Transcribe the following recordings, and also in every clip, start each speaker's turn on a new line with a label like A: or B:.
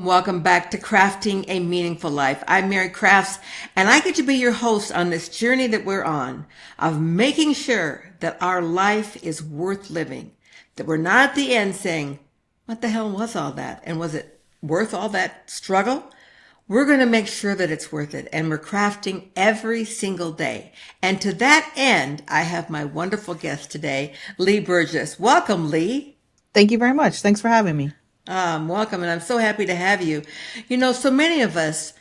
A: Welcome back to Crafting a Meaningful Life. I'm Mary Crafts, and I get to be your host on this journey that we're on of making sure that our life is worth living, that we're not at the end saying, what the hell was all that? And was it worth all that struggle? We're going to make sure that it's worth it, and we're crafting every single day. And to that end, I have my wonderful guest today, Leigh Burgess. Welcome, Leigh.
B: Thank you very much. Thanks for having me.
A: Welcome, and I'm so happy to have you. So many of us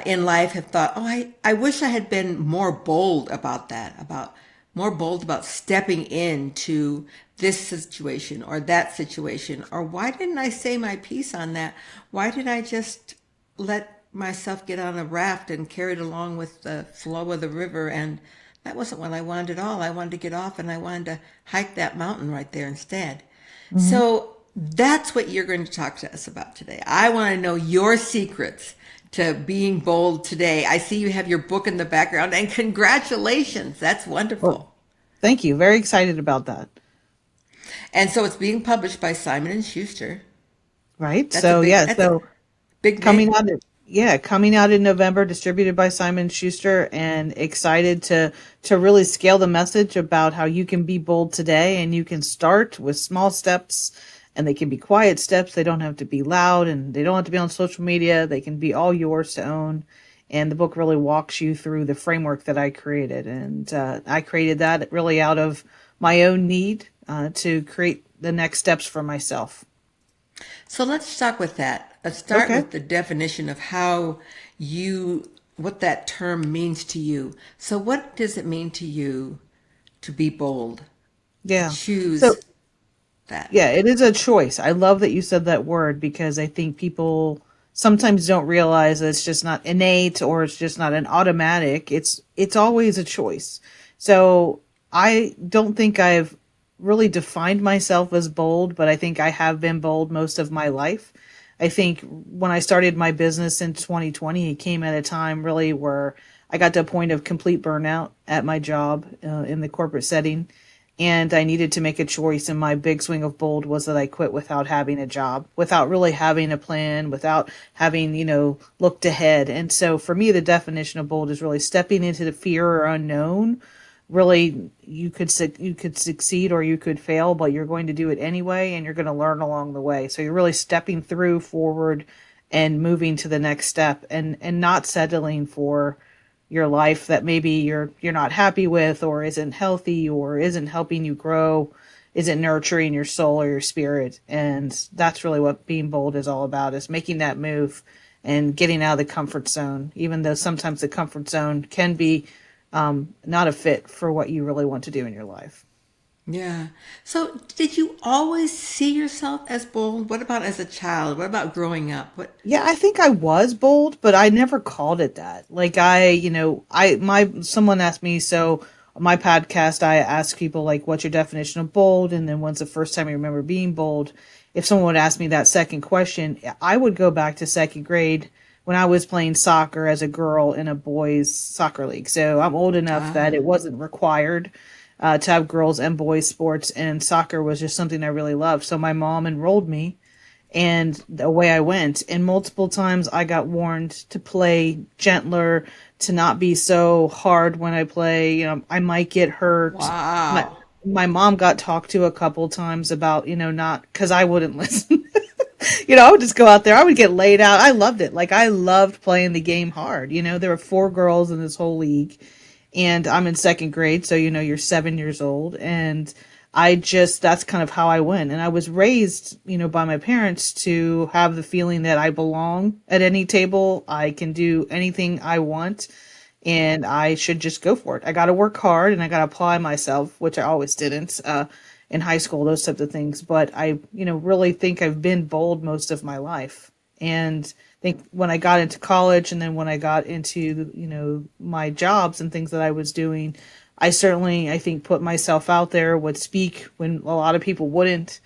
A: in life have thought, oh, I wish I had been more bold about that, about more bold about stepping into this situation or that situation, or why didn't I say my piece on that? Why did I just let myself get on a raft and carried along with the flow of the river? And that wasn't what I wanted at all. I wanted to get off and I wanted to hike that mountain right there instead.
B: hmm
A: So that's what you're going to talk to us about today. I want to know your secrets to being bold today. I see you have your book in the background, and congratulations. That's
B: Well,
A: wonderful.
B: thank you. Very excited about that.
A: And so it's being published by Simon and Schuster.
B: Right.
A: That's a
B: So
A: big
B: yeah.
A: that's a
B: So
A: big
B: coming
A: name.
B: out. Coming out in November, distributed by Simon Schuster, and excited to really scale the message about how you can be bold today, and you can start with small steps, and they can be quiet steps. They don't have to be loud, and they don't have to be on social media. They can be all yours to own. And the book really walks you through the framework that I created, and I created that really out of my own need to create the next steps for myself.
A: So let's start with that. Let's start
B: Okay.
A: with the definition of what that term means to you. So what does it mean to you to be bold, to
B: Yeah. So
A: choose that?
B: yeah, it is a choice. I love that you said that word because I think people sometimes don't realize that it's just not innate or it's just not an automatic. It's always a choice. So I don't think I've really defined myself as bold, but I think I have been bold most of my life. I think when I started my business in 2020, it came at a time really where I got to a point of complete burnout at my job in the corporate setting, and I needed to make a choice. And my big swing of bold was that I quit without having a job, without really having a plan, without having, looked ahead. And so for me, the definition of bold is really stepping into the fear or unknown. Really, you could succeed or you could fail, but you're going to do it anyway, and you're going to learn along the way. So you're really stepping through forward and moving to the next step, and not settling for your life that maybe you're not happy with, or isn't healthy, or isn't helping you grow, isn't nurturing your soul or your spirit. And that's really what being bold is all about, is making that move and getting out of the comfort zone, even though sometimes the comfort zone can be not a fit for what you really want to do in your life.
A: Yeah. So did you always see yourself as bold? What about as a child? What about growing up? What?
B: Yeah, I think I was bold, but I never called it that. Like someone asked me, so on my podcast, I ask people like, what's your definition of bold? And then when's the first time you remember being bold? If someone would ask me that second question, I would go back to second grade when I was playing soccer as a girl in a boys soccer league. So I'm old enough that it
A: Ah.
B: wasn't required to have girls and boys sports, and soccer was just something I really loved. So my mom enrolled me, and away I went. And multiple times I got warned to play gentler, to not be so hard when I play. I might get hurt. My
A: Wow.
B: my mom got talked to a couple times about, not because I wouldn't listen. I would just go out there. I would get laid out. I loved it. Like I loved playing the game hard. There were four girls in this whole league, and I'm in second grade, so you're 7 years old, and that's kind of how I went. And I was raised, by my parents to have the feeling that I belong at any table. I can do anything I want, and I should just go for it. I got to work hard and I got to apply myself, which I always didn't in high school, those types of things. But I, really think I've been bold most of my life. And I think when I got into college and then when I got into, my jobs and things that I was doing, I certainly, I think, put myself out there, would speak when a lot of people wouldn't.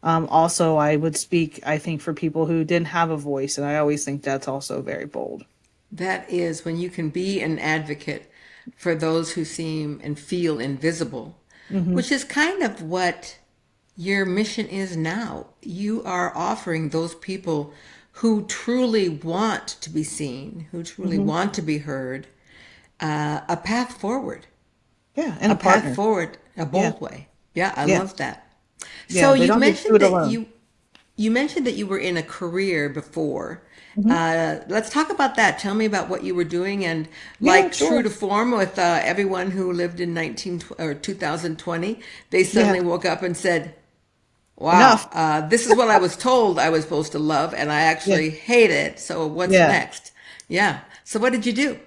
B: Also, I would speak, I think, for people who didn't have a voice. And I always think that's also very bold.
A: That is when you can be an advocate for those who seem and feel invisible,
B: hmm
A: which is kind of what your mission is now. You are offering those people who truly want to be seen, who truly
B: Hmm.
A: want to be heard, a path forward,
B: Yeah, and a partner.
A: a
B: Yeah,
A: bold way. Yeah, I
B: yeah,
A: love that.
B: yeah.
A: So
B: They don't just do it alone.
A: you mentioned that you were in a career before.
B: Hmm.
A: Let's talk about that. Tell me about what you were doing, and
B: Yeah,
A: like true
B: sure.
A: to form with everyone who lived in 19 or 2020, they
B: Yeah,
A: suddenly woke up and said,
B: enough.
A: "Wow, this is what I was told I was supposed to love, and I
B: Yeah,
A: actually hate it. So what's
B: yeah.
A: next?" Yeah. So what did you do?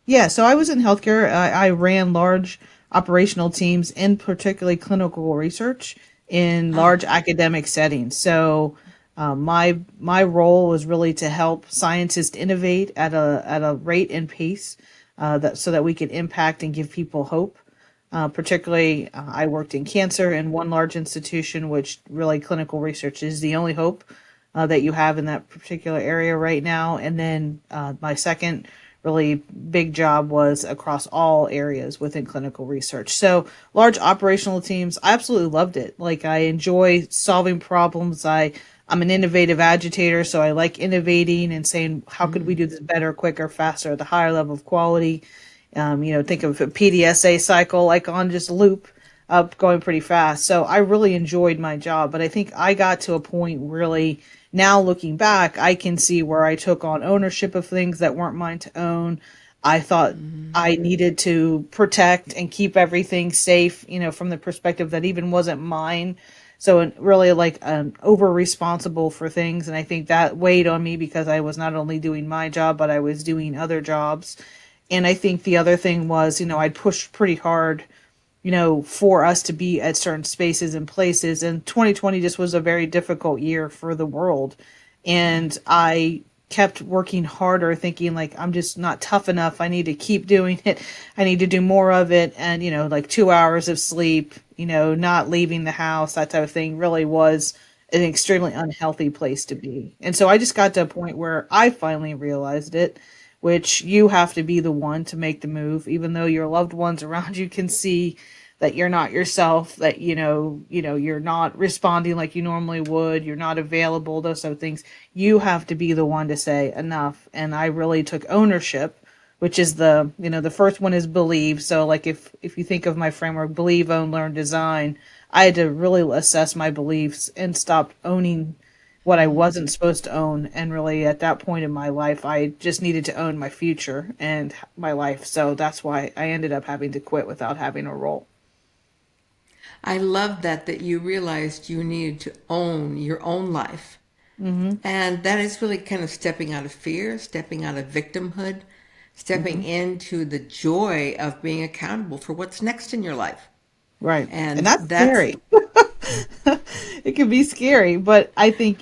B: Yeah, so I was in healthcare. I ran large operational teams, in particularly clinical research in large academic settings. So my role was really to help scientists innovate at a rate and pace that so that we could impact and give people hope. Particularly, I worked in cancer in one large institution, which really clinical research is the only hope that you have in that particular area right now. And then my second really big job was across all areas within clinical research. So large operational teams, I absolutely loved it. Like I enjoy solving problems. I'm an innovative agitator, so I like innovating and saying how could we do this better, quicker, faster, at a higher level of quality. Think of a PDSA cycle like on just loop up going pretty fast. So I really enjoyed my job, but I think I got to a point really now looking back, I can see where I took on ownership of things that weren't mine to own. I thought I needed to protect and keep everything safe, from the perspective that even wasn't mine. So really like over responsible for things. And I think that weighed on me because I was not only doing my job, but I was doing other jobs. And I think the other thing was, I'd pushed pretty hard, for us to be at certain spaces and places. And 2020 just was a very difficult year for the world. And I kept working harder, thinking like, I'm just not tough enough. I need to keep doing it. I need to do more of it. And, like 2 hours of sleep, not leaving the house, that type of thing really was an extremely unhealthy place to be. And so I just got to a point where I finally realized it, which you have to be the one to make the move, even though your loved ones around you can see that you're not yourself, that you're not responding like you normally would, you're not available, those sort of things. You have to be the one to say enough. And I really took ownership, which is the first one is believe. So like if you think of my framework, believe, own, learn, design, I had to really assess my beliefs and stop owning what I wasn't supposed to own. And really, at that point in my life, I just needed to own my future and my life. So that's why I ended up having to quit without having a role.
A: I love that you realized you needed to own your own life.
B: Hmm.
A: And that is really kind of stepping out of fear, stepping out of victimhood, stepping
B: Hmm.
A: into the joy of being accountable for what's next in your life.
B: Right. And
A: And
B: that's
A: that's,
B: scary. It can be scary, but I think,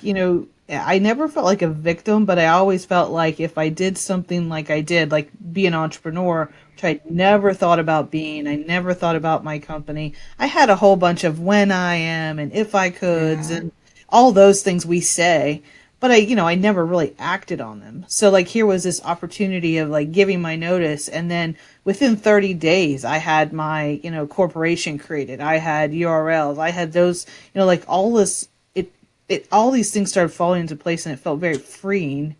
B: I never felt like a victim, but I always felt like if I did something like I did, like be an entrepreneur, which I never thought about being, I never thought about my company. I had a whole bunch of when I am and if I coulds
A: yeah.
B: and all those things we say, but I never really acted on them. So like here was this opportunity of like giving my notice, and then within 30 days I had my, corporation created. I had URLs. I had those, like all this all these things started falling into place, and it felt very freeing.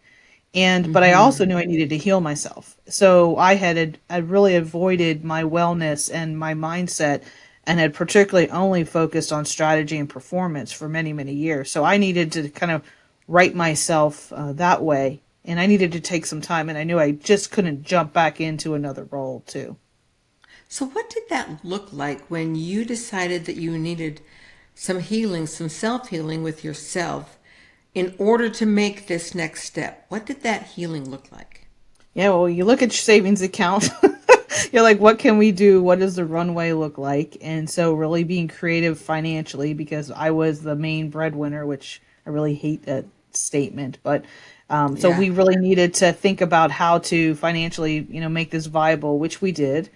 B: And but I also knew I needed to heal myself. So I'd really avoided my wellness and my mindset, and had particularly only focused on strategy and performance for many, many years. So I needed to kind of right myself that way, and I needed to take some time, and I knew I just couldn't jump back into another role too.
A: So, what did that look like when you decided that you needed some healing, some self healing with yourself in order to make this next step? What did that healing look like?
B: Yeah, well, you look at your savings account. You're like, what can we do? What does the runway look like? And so, really being creative financially, because I was the main breadwinner, which I really hate that statement. But so
A: Yeah.
B: we really needed to think about how to financially, make this viable, which we did,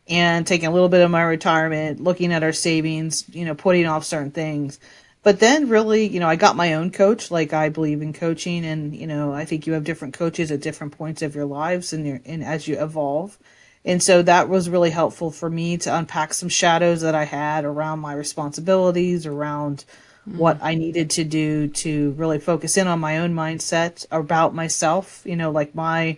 B: and taking a little bit of my retirement, looking at our savings, putting off certain things. But then really, I got my own coach. Like I believe in coaching, and I think you have different coaches at different points of your lives and as you evolve. And so that was really helpful for me to unpack some shadows that I had around my responsibilities, around what I needed to do to really focus in on my own mindset about myself. Like my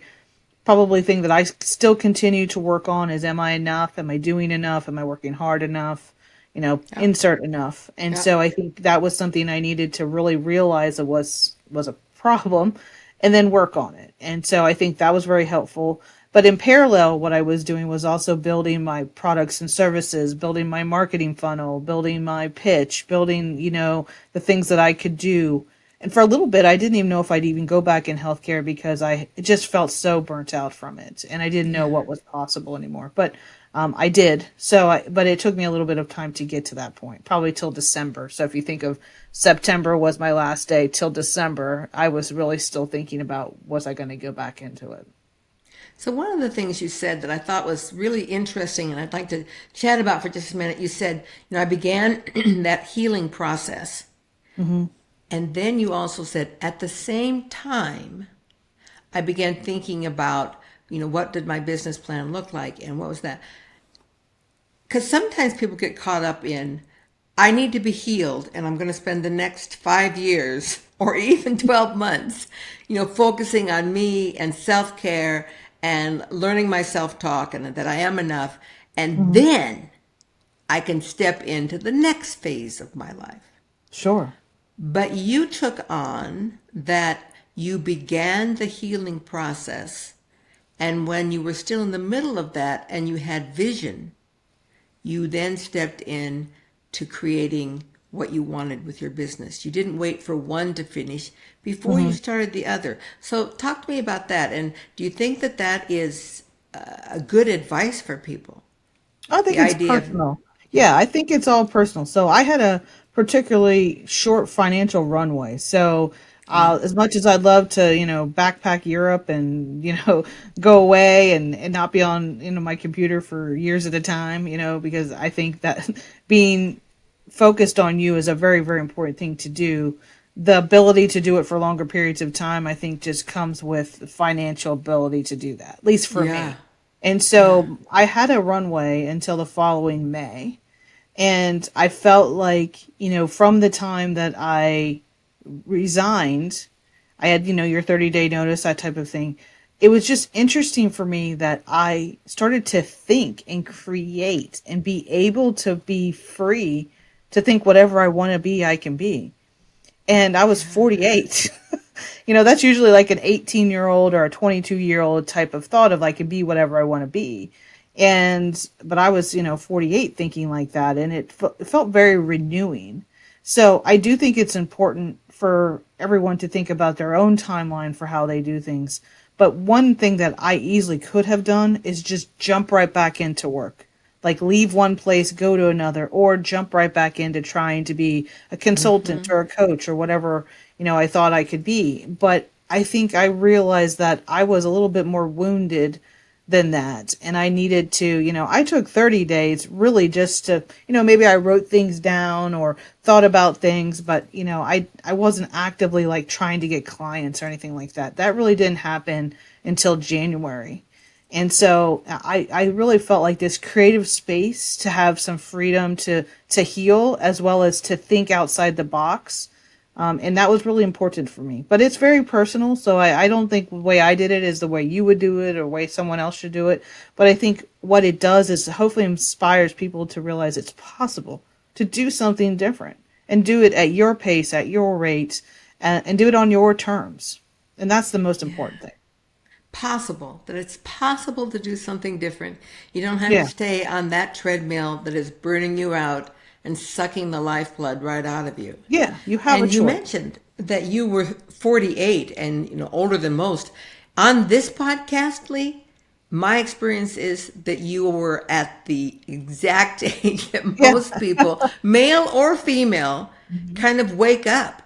B: probably thing that I still continue to work on is, am I enough? Am I doing enough? Am I working hard enough?
A: Yep.
B: Insert enough. And
A: Yep.
B: so I think that was something I needed to really realize it was a problem and then work on it. And so I think that was very helpful. But in parallel, what I was doing was also building my products and services, building my marketing funnel, building my pitch, building, the things that I could do. And for a little bit, I didn't even know if I'd even go back in healthcare because I just felt so burnt out from it, and I didn't know
A: Yeah.
B: what was possible anymore. But I did. But it took me a little bit of time to get to that point, probably till December. So if you think of September was my last day till December, I was really still thinking about, was I going to go back into it?
A: So one of the things you said that I thought was really interesting, and I'd like to chat about for just a minute, you said, I began that healing process.
B: Mm-hmm.
A: And then you also said, at the same time, I began thinking about, what did my business plan look like and what was that? Because sometimes people get caught up in, I need to be healed and I'm going to spend the next 5 years or even 12 months, focusing on me and self care and learning my self talk and that I am enough. And
B: Mm-hmm.
A: then I can step into the next phase of my life.
B: Sure.
A: But you took on that you began the healing process. And when you were still in the middle of that and you had vision, you then stepped in to creating what you wanted with your business. You didn't wait for one to finish before you
B: Mm-hmm.
A: started the other. So talk to me about that. And do you think that that is a good advice for people?
B: I
A: The
B: think it's
A: idea of,
B: personal.
A: yeah.
B: Yeah, I think it's all personal. So I had a particularly short financial runway. So
A: Oh,
B: as much as I'd love to, backpack Europe and, go away and not be on, my computer for years at a time, because I think that being focused on you is a very, very important thing to do. The ability to do it for longer periods of time, I think, just comes with the financial ability to do that, at least for
A: yeah.
B: me. And
A: Yeah.
B: so I had a runway until the following May. And I felt like, from the time that I resigned, I had, your 30-day notice, that type of thing. It was just interesting for me that I started to think and create and be able to be free to think whatever I want to be, I can be. And I was 48. That's usually like an 18-year-old or a 22-year-old type of thought of, I can be whatever I want to be. But I was, 48 thinking like that, and it felt very renewing. So I do think it's important for everyone to think about their own timeline for how they do things. But one thing that I easily could have done is just jump right back into work. Like leave one place, go to another, or jump right back into trying to be a consultant or a coach or whatever, I thought I could be. But I think I realized that I was a little bit more wounded than that. And I needed to, I took 30 days really just to, maybe I wrote things down or thought about things, but, I wasn't actively like trying to get clients or anything like that. That really didn't happen until January. And so I really felt like this creative space to have some freedom to heal as well as to think outside the box. And that was really important for me. But it's very personal, so I don't think the way I did it is the way you would do it or the way someone else should do it. But I think what it does is hopefully inspires people to realize it's possible to do something different and do it at your pace, at your rate, and do it on your terms. And that's the most
A: Yeah.
B: important thing.
A: Possible, that it's possible to do something different. You don't have to
B: Yeah.
A: stay on that treadmill that is burning you out and sucking the lifeblood right out of you.
B: Yeah, you have a
A: And you
B: choice.
A: mentioned that you were 48 and older than most. On this podcast, Lee, my experience is that you were at the exact age that
B: Yeah.
A: most people, male or female,
B: Mhm.
A: kind of wake up.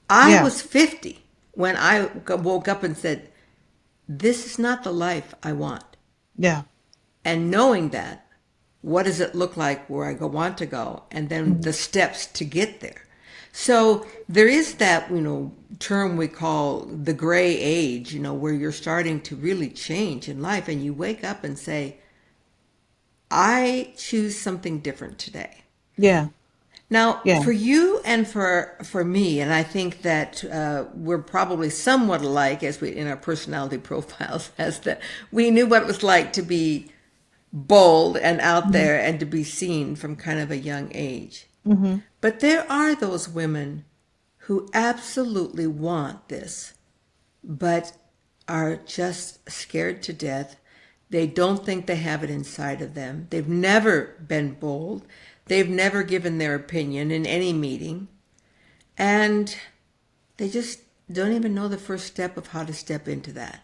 A: I
B: Yeah.
A: was 50 when I woke up and said, this is not the life I want.
B: Yeah.
A: And knowing that, what does it look like where want to go? And then
B: Mhm.
A: the steps to get there. So there is that, term we call the gray age, where you're starting to really change in life and you wake up and say, I choose something different today.
B: Yeah.
A: Now,
B: Yeah.
A: for you and for me, and I think that we're probably somewhat alike as we in our personality profiles, as that we knew what it was like to be bold and out
B: Mhm.
A: there and to be seen from kind of a young age.
B: Mhm.
A: But there are those women who absolutely want this, but are just scared to death. They don't think they have it inside of them. They've never been bold. They've never given their opinion in any meeting. And they just don't even know the first step of how to step into that.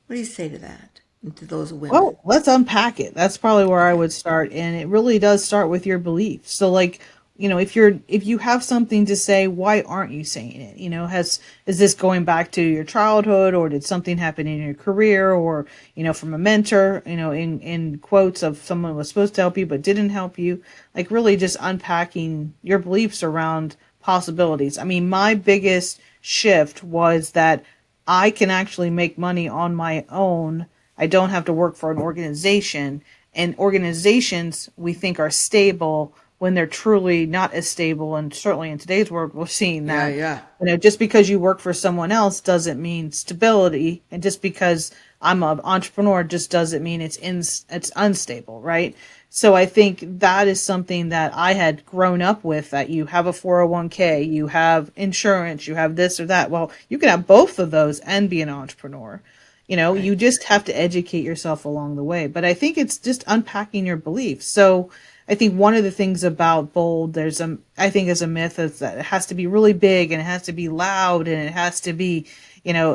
A: What do you say to that? And to those women?
B: Well, let's unpack it. That's probably where I would start, and it really does start with your beliefs. So, like, if you have something to say, why aren't you saying it? Has is this going back to your childhood, or did something happen in your career, or from a mentor, in quotes of someone was supposed to help you but didn't help you? Like, really just unpacking your beliefs around possibilities. I mean, my biggest shift was that I can actually make money on my own. I don't have to work for an organization. And organizations we think are stable when they're truly not as stable. And certainly in today's world, we're seeing
A: Yeah,
B: that.
A: yeah.
B: Just because you work for someone else doesn't mean stability. And just because I'm an entrepreneur just doesn't mean it's unstable, right? So I think that is something that I had grown up with, that you have a 401k, you have insurance, you have this or that. Well, you can have both of those and be an entrepreneur.
A: Right.
B: You just have to educate yourself along the way. But I think it's just unpacking your beliefs. So I think one of the things about bold, I think is a myth, is that it has to be really big and it has to be loud and it has to be,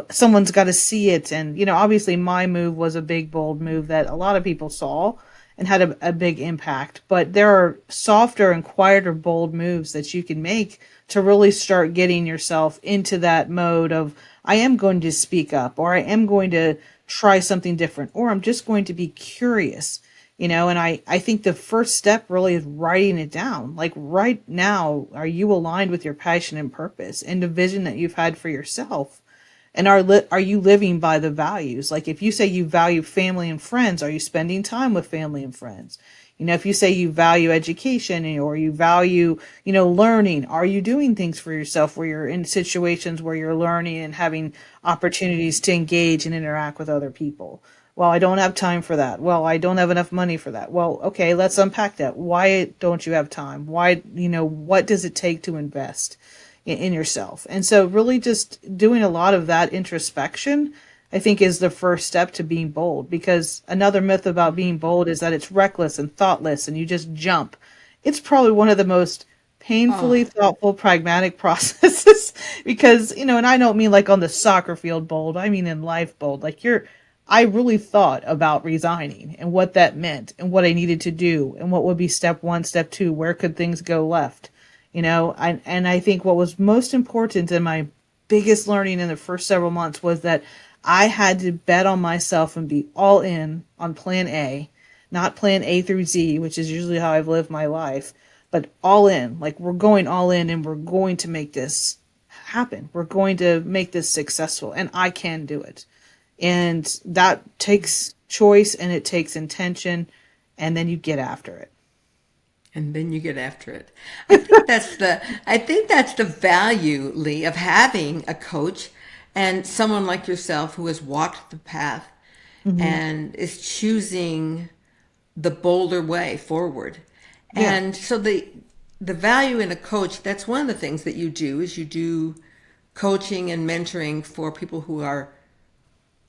B: someone's got to see it. And, obviously my move was a big, bold move that a lot of people saw and had a big impact. But there are softer and quieter, bold moves that you can make to really start getting yourself into that mode of, I am going to speak up, or I am going to try something different, or I'm just going to be curious. And I think the first step really is writing it down. Like, right now, are you aligned with your passion and purpose and the vision that you've had for yourself? And are you living by the values? Like, if you say you value family and friends, are you spending time with family and friends? If you say you value education, or you value, learning, are you doing things for yourself where you're in situations where you're learning and having opportunities to engage and interact with other people? Well, I don't have time for that. Well, I don't have enough money for that. Well, okay, let's unpack that. Why don't you have time? Why, what does it take to invest in yourself? And so really just doing a lot of that introspection, I think, is the first step to being bold. Because another myth about being bold is that it's reckless and thoughtless and you just jump. It's probably one of the most
A: Oh,
B: painfully thoughtful, pragmatic processes. Because, and I don't mean like on the soccer field bold, I mean in life bold. Like, I really thought about resigning and what that meant and what I needed to do and what would be step one, step two, where could things go left? And I think what was most important in my biggest learning in the first several months was that I had to bet on myself and be all in on plan A, not plan A through Z, which is usually how I've lived my life, but all in. Like, we're going all in and we're going to make this happen. We're going to make this successful, and I can do it. And that takes choice and it takes intention, and then you get after it.
A: and then you get after it. I think that's the value, Lee, of having a coach and someone like yourself who has walked the path
B: Hmm.
A: and is choosing the bolder way forward.
B: Yeah.
A: And so the value in a coach, that's one of the things that you do, is you do coaching and mentoring for people who are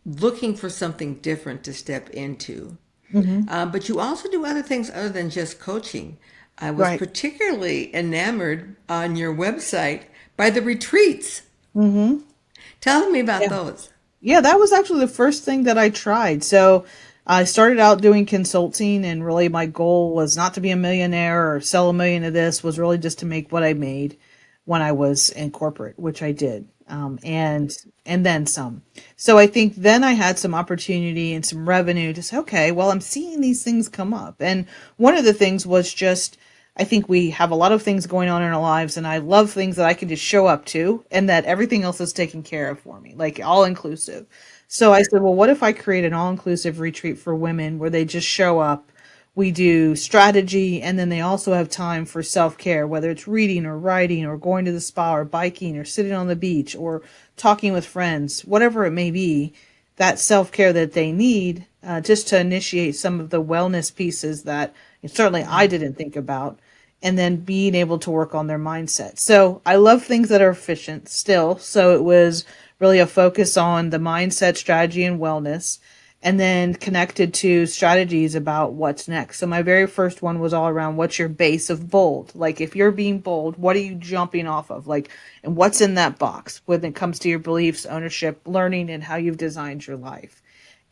A: looking for something different to step into.
B: Hmm.
A: But you also do other things other than just coaching. I was
B: Right.
A: particularly enamored on your website by the retreats.
B: Hmm.
A: Tell me about
B: Yeah.
A: those.
B: Yeah, that was actually the first thing that I tried. So I started out doing consulting, and really my goal was not to be a millionaire or sell 1 million of this, was really just to make what I made when I was in corporate, which I did. And then some. So I think then I had some opportunity and some revenue to say, okay, well, I'm seeing these things come up. And one of the things was just, I think we have a lot of things going on in our lives, and I love things that I can just show up to and that everything else is taken care of for me, like all inclusive. So I said, well, what if I create an all inclusive retreat for women where they just show up, We do strategy, and then they also have time for self-care, whether it's reading or writing or going to the spa or biking or sitting on the beach or talking with friends, whatever it may be, that self-care that they need, just to initiate some of the wellness pieces that certainly I didn't think about, and then being able to work on their mindset. So I love things that are efficient still. So it was really a focus on the mindset, strategy, and wellness, and then connected to strategies about what's next. So my very first one was all around what's your base of bold? Like if you're being bold, what are you jumping off of? Like, and what's in that box when it comes to your beliefs, ownership, learning, and how you've designed your life.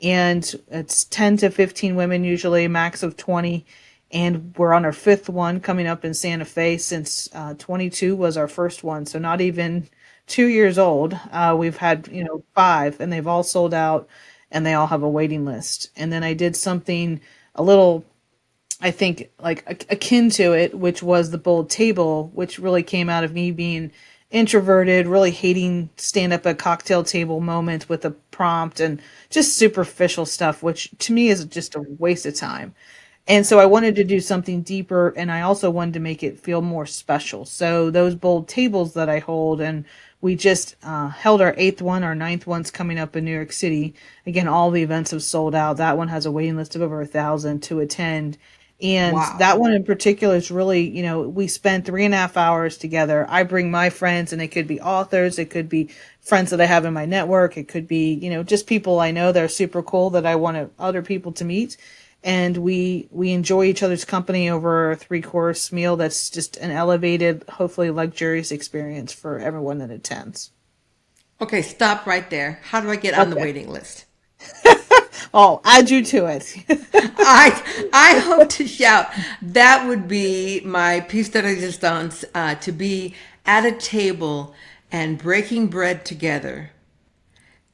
B: And it's 10 to 15 women, usually a max of 20. And we're on our fifth one coming up in Santa Fe since 22 was our first one. So not even 2 years old. We've had, five, and they've all sold out, and they all have a waiting list. And then I did something a little, I think, like akin to it, which was the bold table, which really came out of me being introverted, really hating stand up at cocktail table moments with a prompt and just superficial stuff, which to me is just a waste of time. And so I wanted to do something deeper, and I also wanted to make it feel more special. So those bold tables that I hold, and we just held our eighth one, our ninth one's coming up in New York City. Again, all the events have sold out. That one has a waiting list of over 1,000 to attend. And
A: Wow.
B: that one in particular is really, we spend 3.5 hours together. I bring my friends, and it could be authors, it could be friends that I have in my network, it could be, just people I know that are super cool that I want other people to meet, and we enjoy each other's company over a 3-course meal that's just an elevated, hopefully luxurious experience for everyone that attends.
A: Okay, stop right there. How do I get on the
B: Okay.
A: waiting list?
B: I'll add you to it.
A: I hope to shout. That would be my piece de resistance, to be at a table and breaking bread together,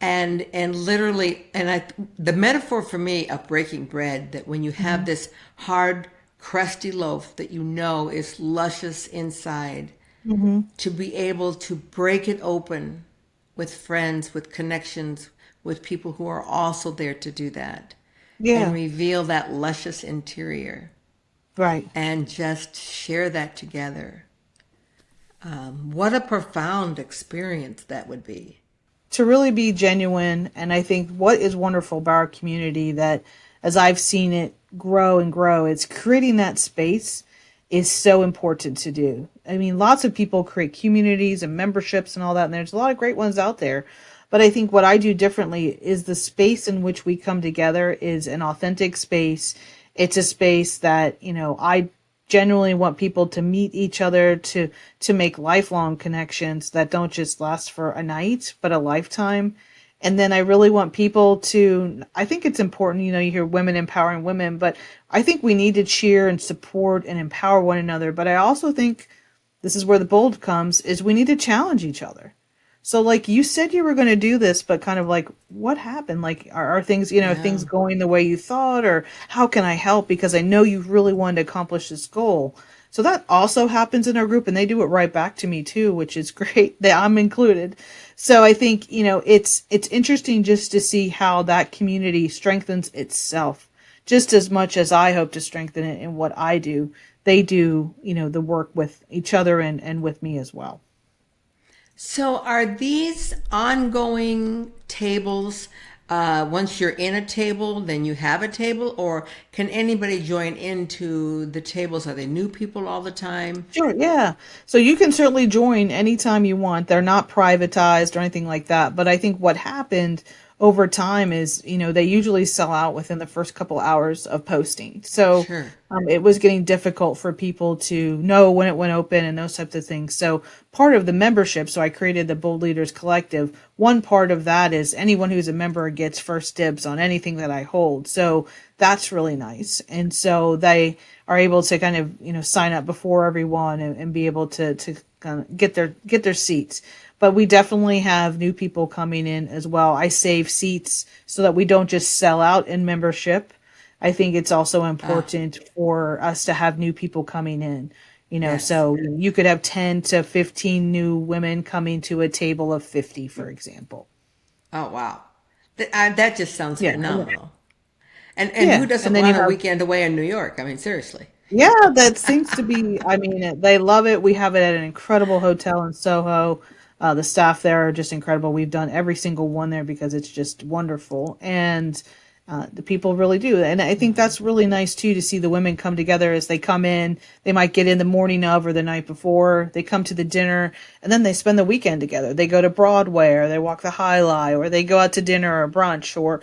A: and literally, the metaphor for me of breaking bread, that when you have
B: Hmm.
A: this hard crusty loaf that you know is luscious inside,
B: Hmm.
A: to be able to break it open with friends, with connections, with people who are also there to do that, and
B: Yeah,
A: reveal that luscious interior
B: right.
A: and just share that together. What a profound experience that would be.
B: To really be genuine. And I think what is wonderful about our community, that as I've seen it grow and grow, it's creating that space is so important to do. I mean, lots of people create communities and memberships and all that, and there's a lot of great ones out there. But I think what I do differently is the space in which we come together is an authentic space. It's a space that, I genuinely want people to meet each other, to make lifelong connections that don't just last for a night but a lifetime. And then I really want people to, I think it's important, you hear women empowering women, but I think we need to cheer and support and empower one another. But I also think this is where the bold comes, is we need to challenge each other. So like you said you were going to do this, but kind of like what happened? Like are things,
A: Yeah.
B: things going the way you thought, or how can I help? Because I know you really wanted to accomplish this goal. So that also happens in our group, and they do it right back to me too, which is great that I'm included. So I think, it's interesting just to see how that community strengthens itself just as much as I hope to strengthen it in what I do. They do, the work with each other and with me as well.
A: So, are these ongoing tables? Once you're in a table, then you have a table, or can anybody join into the tables? Are they new people all the time?
B: Sure, yeah. So you can certainly join anytime you want. They're not privatized or anything like that. But I think what happened over time is, they usually sell out within the first couple hours of posting. So
A: Sure.
B: it was getting difficult for people to know when it went open and those types of things. So part of the membership, so I created the Bold Leaders Collective. One part of that is anyone who's a member gets first dibs on anything that I hold. So that's really nice. And so they are able to kind of, sign up before everyone, and be able to kind of get their seats. But we definitely have new people coming in as well. I save seats so that we don't just sell out in membership. I think it's also
A: Ah,
B: important for us to have new people coming in.
A: yes.
B: So you could have 10 to 15 new women coming to a table of 50, for example.
A: Oh, wow. That just sounds
B: Yeah.
A: phenomenal. And who
B: Yeah.
A: doesn't
B: And then you
A: want a
B: have,
A: weekend away in New York? I mean, seriously.
B: yeah, that seems to be, I mean, they love it. We have it at an incredible hotel in Soho. The staff there are just incredible. We've done every single one there because it's just wonderful. And the people really do. And I think that's really nice too to see the women come together as they come in. They might get in the morning of or the night before. They come to the dinner and then they spend the weekend together. They go to Broadway or they walk the High Line or they go out to dinner or brunch or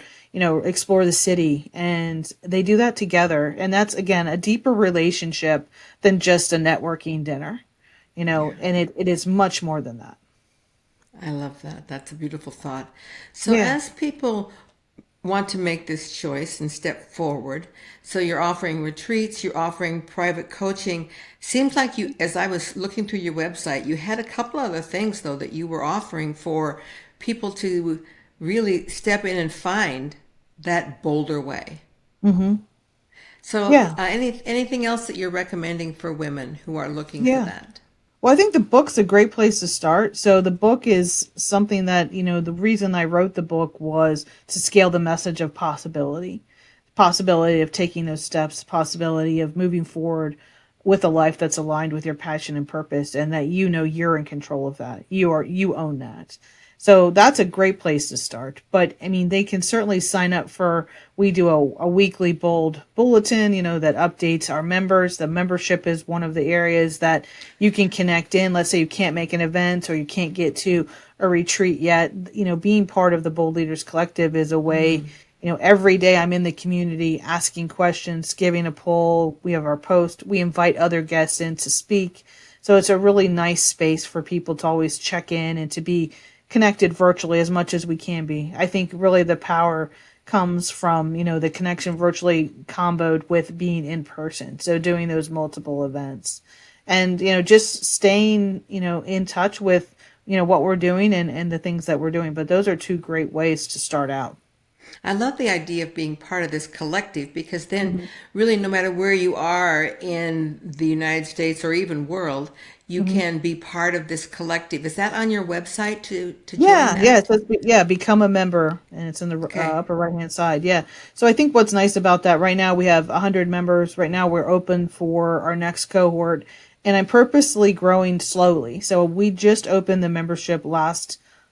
B: explore the city, and they do that together. And that's, again, a deeper relationship than just a networking dinner, and it is much more than that.
A: I love that. That's a beautiful thought. So,
B: Yeah.
A: as people want to make this choice and step forward, so you're offering retreats, you're offering private coaching. Seems like you, as I was looking through your website, you had a couple other things though that you were offering for people to really step in and find that bolder way.
B: Hmm.
A: So,
B: Yeah.
A: anything else that you're recommending for women who are looking for
B: Yeah.
A: that?
B: Well, I think the book's a great place to start. So the book is something that, the reason I wrote the book was to scale the message of possibility of taking those steps, possibility of moving forward with a life that's aligned with your passion and purpose, and that you're in control of that. You own that. So that's a great place to start. But I mean, they can certainly sign up for. We do a weekly bold bulletin, that updates our members. The membership is one of the areas that you can connect in. Let's say you can't make an event or you can't get to a retreat yet. Being part of the Bold Leaders Collective is a way. Every day I'm in the community asking questions, giving a poll. We have our post. We invite other guests in to speak. So it's a really nice space for people to always check in and to be connected virtually as much as we can be. I think really the power comes from, the connection virtually comboed with being in person. So doing those multiple events and, just staying, in touch with, what we're doing and the things that we're doing. But those are two great ways to start out.
A: I love the idea of being part of this collective because then,
B: Hmm.
A: really, no matter where you are in the United States or even world, you
B: Hmm.
A: can be part of this collective. Is that on your website to join
B: Yeah, yeah,
A: that?
B: yeah. Become a member, and it's in the
A: Okay.
B: upper right hand side. Yeah. So I think what's nice about that right now we have 100 members. Right now we're open for our next cohort, and I'm purposely growing slowly. So we just opened the membership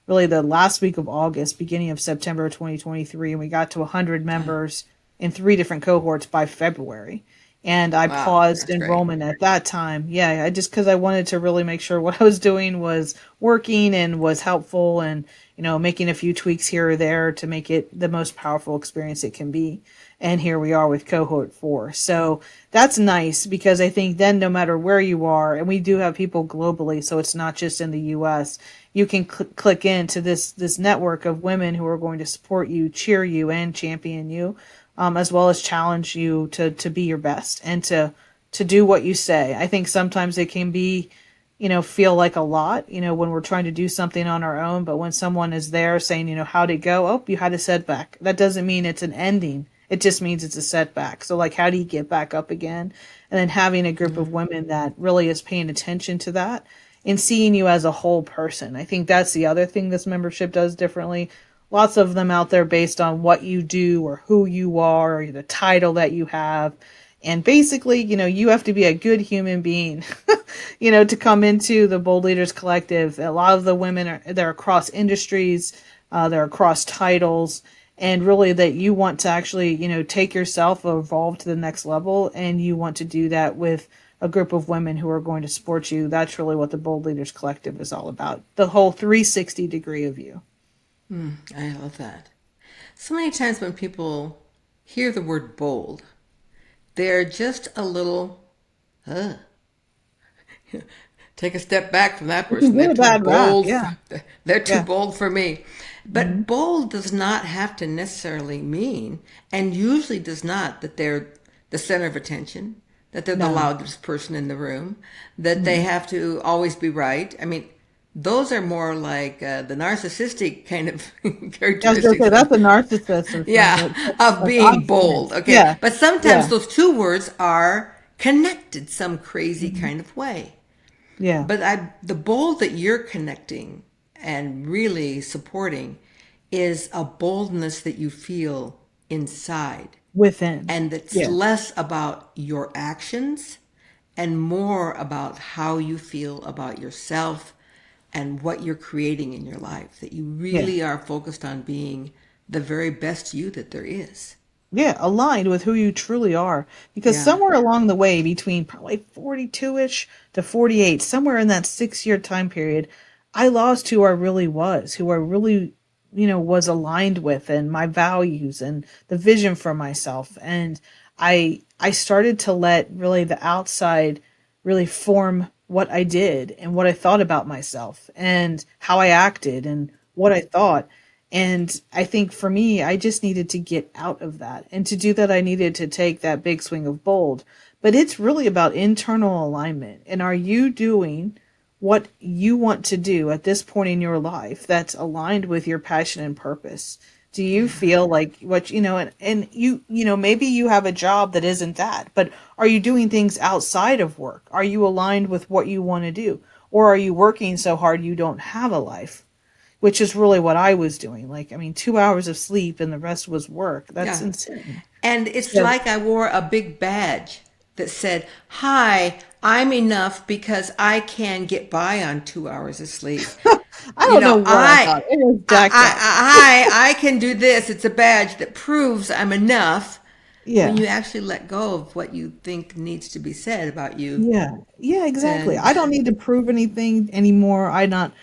B: really the last week of August, beginning of September 2023, and we got to 100
A: Ah,
B: members in three different cohorts by February. And I
A: wow,
B: paused
A: that's great.
B: enrollment at that time. Yeah, I just because I wanted to really make sure what I was doing was working and was helpful, and making a few tweaks here or there to make it the most powerful experience it can be. And here we are with cohort 4. So that's nice because I think then no matter where you are, and we do have people globally, so it's not just in the US, you can click into this network of women who are going to support you, cheer you, and champion you, as well as challenge you to be your best and to do what you say. I think sometimes it can be, feel like a lot, when we're trying to do something on our own. But when someone is there saying, how'd it go? Oh, you had a setback. That doesn't mean it's an ending. It just means it's a setback. So, like, how do you get back up again? And then having a group of women that really is paying attention to that and seeing you as a whole person. I think that's the other thing this membership does differently. Lots of them out there based on what you do or who you are or the title that you have. And basically, you have to be a good human being, to come into the Bold Leaders Collective. A lot of the women they're across industries, they're across titles, and really that you want to actually, take yourself, evolve to the next level, and you want to do that with a group of women who are going to support you. That's really what the Bold Leaders Collective is all about. The whole 360 degree of you.
A: I love that. So many times when people hear the word bold, they're just a little, uh, take a step back from that
B: You can
A: person. They're
B: get a
A: too
B: bad rap.
A: bold.
B: Yeah.
A: They're too
B: Yeah.
A: bold for me.
B: Hmm.
A: But bold does not have to necessarily mean, and usually does not, that they're the center of attention, that they're the
B: No.
A: loudest person in the room, that they
B: Mm.
A: have to always be right. I mean, those are more like the narcissistic kind of
B: I was gonna say
A: characteristics of,
B: that's a narcissist or some
A: yeah, of
B: of
A: being bold.
B: confidence.
A: Okay.
B: Yeah.
A: But sometimes
B: Yeah.
A: those two words are connected some crazy
B: Hmm.
A: kind of way.
B: Yeah.
A: But the bold that you're connecting and really supporting is a boldness that you feel inside.
B: Within.
A: And it's
B: Yeah.
A: less about your actions and more about how you feel about yourself and what you're creating in your life. That you
B: Yeah.
A: really are focused on being the very best you that there is.
B: Yeah, aligned with who you truly are. Because
A: Yeah.
B: somewhere along the way, between probably 42-ish to 48, somewhere in that 6 year time period, I lost who I really was, who I really, was aligned with, and my values and the vision for myself. And I started to let really the outside really form what I did and what I thought about myself and how I acted and what I thought. And I think for me, I just needed to get out of that. And to do that, I needed to take that big swing of bold. But it's really about internal alignment. And are you doing what you want to do at this point in your life that's aligned with your passion and purpose? Do you feel like what, and maybe you have a job that isn't that, but are you doing things outside of work? Are you aligned with what you want to do? Or are you working so hard you don't have a life? Which is really what I was doing. Like, I mean, 2 hours of sleep and the rest was work. That's
A: Yeah.
B: insane.
A: And it's
B: So
A: like I wore a big badge that said, "Hi, I'm enough because I can get by on 2 hours of sleep."
B: I
A: You
B: don't know
A: know,
B: what I thought. It was jacked up.
A: I can do this. It's a badge that proves I'm enough when
B: Yeah.
A: you actually let go of what you think needs to be said about you.
B: Yeah. Yeah, exactly.
A: And
B: I don't need to prove anything anymore. I not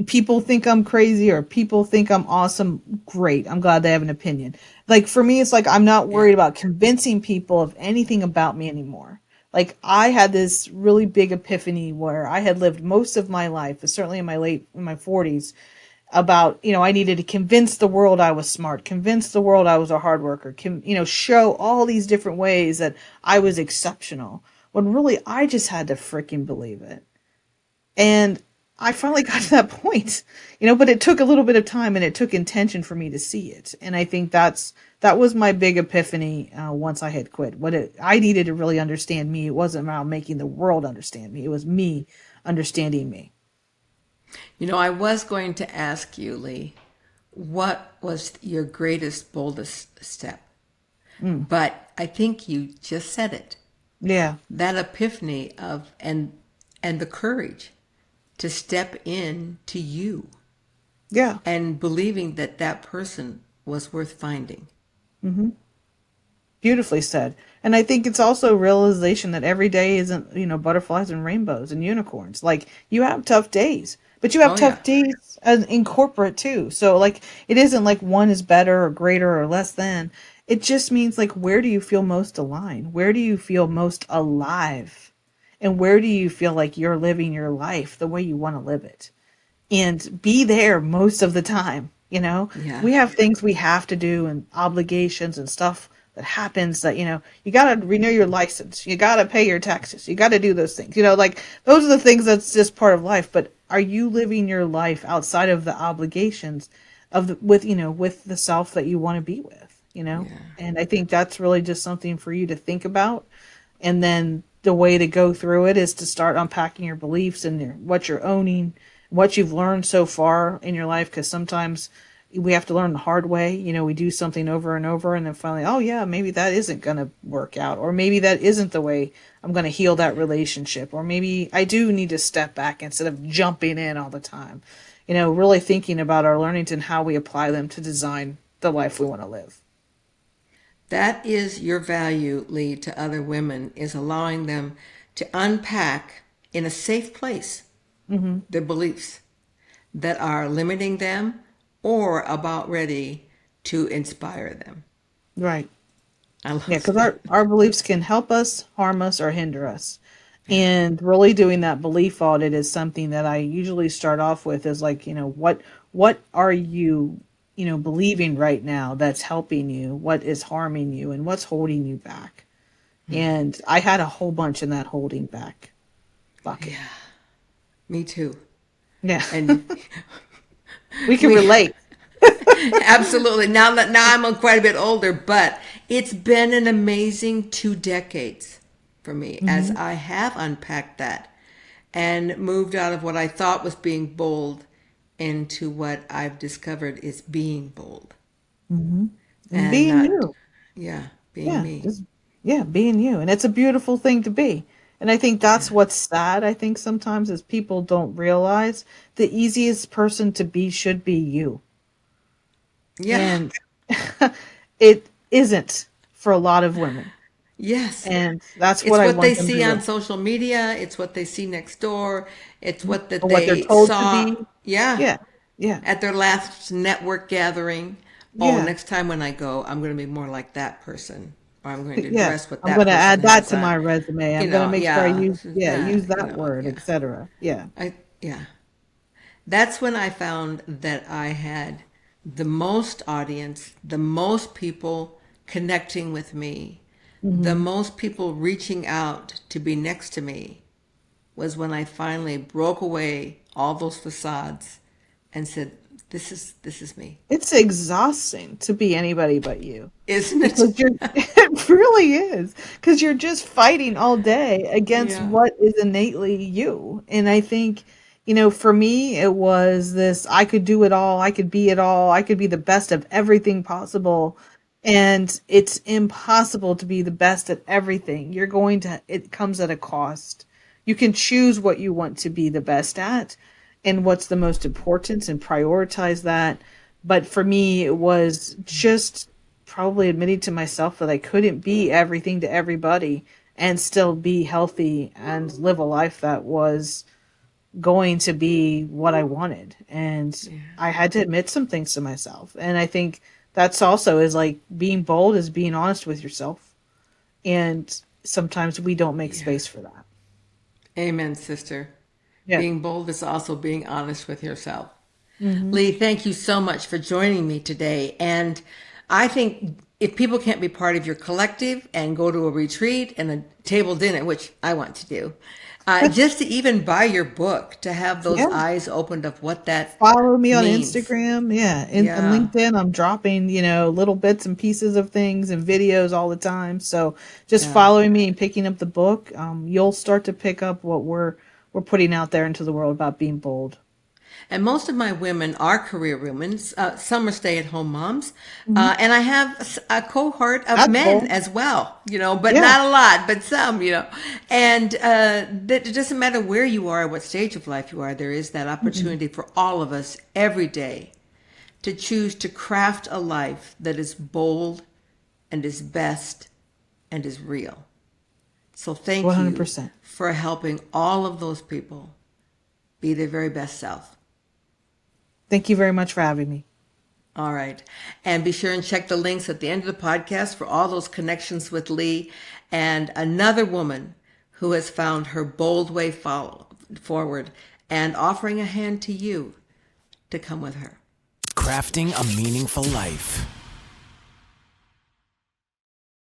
B: People think I'm crazy or people think I'm awesome. Great. I'm glad they have an opinion. Like for me, it's like I'm not
A: yeah,
B: worried about convincing people of anything about me anymore. Like I had this really big epiphany where I had lived most of my life, certainly in my 40s, about, I needed to convince the world I was smart, convince the world I was a hard worker, show all these different ways that I was exceptional. When really I just had to freaking believe it. And I finally got to that point, but it took a little bit of time and it took intention for me to see it. And I think that was my big epiphany once I had quit. I needed to really understand me. It wasn't about making the world understand me. It was me understanding me.
A: I was going to ask you, Leigh, what was your greatest, boldest step?
B: Mm,
A: But I think you just said it.
B: yeah.
A: That epiphany of and the courage to step in to you
B: Yeah.
A: and believing that that person was worth finding.
B: Hmm. Beautifully said. And I think it's also a realization that every day isn't, butterflies and rainbows and unicorns. Like you have tough days, but you have
A: Oh yeah.
B: tough days in corporate too. So like it isn't like one is better or greater or less than. It just means like where do you feel most aligned? Where do you feel most alive? And where do you feel like you're living your life the way you want to live it? And be there most of the time.
A: Yeah.
B: We have things we have to do and obligations and stuff that happens that, you got to renew your license. You got to pay your taxes. You got to do those things, like those are the things that's just part of life. But are you living your life outside of the obligations with the self that you want to be with?
A: Yeah.
B: And I think that's really just something for you to think about. And then the way to go through it is to start unpacking your beliefs and what you're owning, what you've learned so far in your life. Because sometimes we have to learn the hard way. We do something over and over, and then finally, oh yeah, maybe that isn't going to work out, or maybe that isn't the way I'm going to heal that relationship, or maybe I do need to step back instead of jumping in all the time. Really thinking about our learnings and how we apply them to design the life we want to live.
A: That is your value, Leigh, to other women, is allowing them to unpack in a safe place
B: Hmm.
A: their beliefs that are limiting them or about ready to inspire them.
B: Right.
A: I
B: Yeah,
A: love
B: because
A: that.
B: our beliefs can help us, harm us, or hinder us. And really doing that belief audit is something that I usually start off with is like, what are you, believing right now that's helping you? What is harming you and what's holding you back? And I had a whole bunch in that holding back bucket.
A: Yeah, me too.
B: Yeah.
A: And
B: We can
A: we
B: relate.
A: absolutely now I'm quite a bit older, but it's been an amazing 2 decades for me as
B: Hmm.
A: I have unpacked that and moved out of what I thought was being bold into what I've discovered is being bold
B: Hmm. And
A: and
B: being
A: not,
B: you.
A: yeah, being
B: Yeah,
A: me.
B: just yeah, being you. And it's a beautiful thing to be. And I think
A: Yeah.
B: that's what's sad, I think sometimes is people don't realize the easiest person to be should be you.
A: Yeah.
B: And it isn't for a lot of women.
A: Yes.
B: And that's what
A: It's
B: I
A: what they
B: want them to
A: see on
B: realize.
A: social media. It's what they see next door. It's what that
B: Or what they're
A: they
B: told to
A: saw.
B: be.
A: Yeah.
B: Yeah. Yeah.
A: At their last network gathering. Oh,
B: Yeah.
A: next time when I go, I'm going to be more like that person. Or I'm going to
B: Yeah.
A: dress what
B: I'm
A: that
B: going to
A: person
B: add that
A: has
B: to my
A: on.
B: resume.
A: You
B: I'm going to
A: know,
B: make sure I
A: yeah.
B: use use
A: You
B: that
A: know,
B: word,
A: yeah.
B: etc. Yeah.
A: Yeah. That's when I found that I had the most audience, the most people connecting with me, the
B: Hmm.
A: most people reaching out to be next to me, was when I finally broke away all those facades and said, this is me.
B: It's exhausting to be anybody but you.
A: Isn't it?
B: Because you're it really is. Because you're just fighting all day against
A: Yeah.
B: what is innately you. And I think, for me it was this I could do it all, I could be it all, I could be the best of everything possible. And it's impossible to be the best at everything. It comes at a cost. You can choose what you want to be the best at and what's the most important and prioritize that. But for me, it was just probably admitting to myself that I couldn't be everything to everybody and still be healthy and live a life that was going to be what I wanted. And
A: Yeah.
B: I had to admit some things to myself. And I think that's also is like being bold is being honest with yourself. And sometimes we don't make
A: Yeah.
B: space for that.
A: Amen, sister.
B: Yeah.
A: Being bold is also being honest with yourself.
B: Hmm.
A: Leigh, thank you so much for joining me today. And I think if people can't be part of your collective and go to a retreat and a table dinner, which I want to do, just to even buy your book, to have those
B: Yeah.
A: eyes opened of what that
B: Follow me on
A: means.
B: Instagram. Yeah. And
A: Yeah.
B: LinkedIn, I'm dropping, little bits and pieces of things and videos all the time. So just
A: Yeah.
B: following me and picking up the book, you'll start to pick up what we're putting out there into the world about being bold.
A: And most of my women are career women. Some are stay-at-home moms,
B: Hmm.
A: and I have a cohort of
B: That's
A: men
B: bold.
A: as well. But
B: Yeah.
A: not a lot, but some. And that it doesn't matter where you are, what stage of life you are. There is that
B: Hmm.
A: opportunity for all of us every day to choose to craft a life that is bold and is best and is real. So thank you
B: 100%.
A: for helping all of those people be their very best self.
B: Thank you very much for having me.
A: All right. And be sure and check the links at the end of the podcast for all those connections with Leigh and another woman who has found her bold way forward and offering a hand to you to come with her.
C: Crafting a meaningful life.